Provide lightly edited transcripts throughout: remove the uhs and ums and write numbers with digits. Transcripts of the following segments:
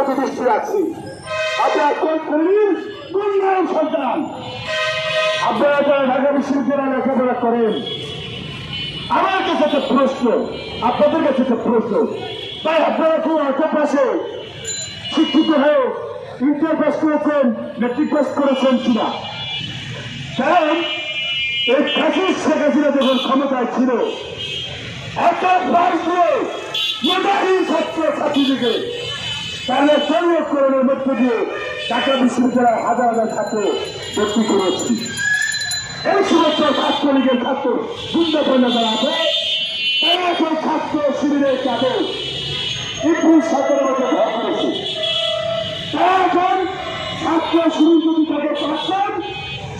প্রতি দৃষ্টি রাখছি। আপনারা কোন শ্রেণীর কোন নাম সন্তান? আপনারা যারা ঢাকা বিশ্ববিদ্যালয়ে লেখাপড়া করেন, আমার কাছে একটা প্রশ্ন, আপনাদের কাছে একটা প্রশ্ন, তাই আপনারা খুব আশেপাশে শিক্ষিত হয়ে ইন্টার পাস করেছেন, মেট্রিক পাস করেছেন কিনা? কারণ এই ফ্যাসিস্ট শেখ হাসিনা যখন ক্ষমতায় ছিল, একটা রাষ্ট্রে মেধাবী ছাত্র ছাত্রীদেরকে তাহলে সংরক্ষণের মধ্যে দিয়ে ঢাকা বিশ্ববিদ্যালয়ের হাজার হাজার ছাত্র ভর্তি করেছি। এই সমস্ত ছাত্রলীগের ছাত্র গুন্ডাপন্ন যারা আছে, তারা এখন ছাত্র শিবিরের কাজে ইপুল সতেরো বছর ভর করেছে। তারা এখন ছাত্র শিবির যদি তাকে পাচ্ছেন,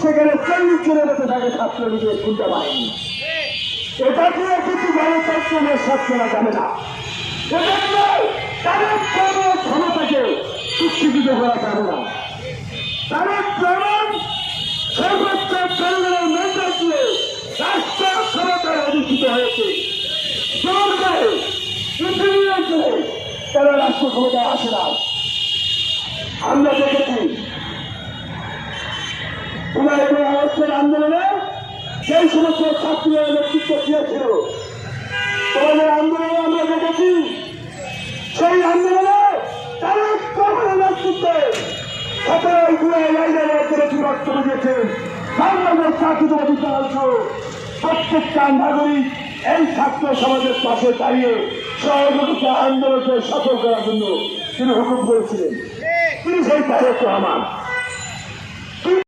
সেখানে 40 জনের মতো থাকে ছাত্রলীগের গুন্ডা বাহিনী। এটা দিয়ে কিছু গণতন্ত্রের সব করা যাবে না। এজন্য তাদের কোনো ক্ষমতাকে স্বীকৃত করা যাবে না। তাদের যেমন সর্বোচ্চ জনগণের মেন্ডেট দিয়ে রাষ্ট্র ক্ষমতায় অধিষ্ঠিত হয়েছে, জোর করে পৃথিবীর করে তারা রাষ্ট্র ক্ষমতায় আসে না। আমরা দেখেছি জুলাই আগস্টের আন্দোলনে সেই সমস্ত ছাত্রীরা নেতৃত্ব দিয়েছিল, তোমাদের আন্দোলনে আমরা দেখেছি সেই আন্দোলনে তারা কখনো নেতৃত্বে 17 জুলাই লাইনের মধ্যে বক্তব্য দিয়েছেন। বাংলাদেশ জাতীয়তাবাদী দল সহ প্রত্যেকটা নাগরিক এই ছাত্র সমাজের পাশে দাঁড়িয়ে সহযোগিতা আন্দোলনকে সফল করার জন্য তিনি হুকুম করেছিলেন। তিনি সেই তারেক রহমান।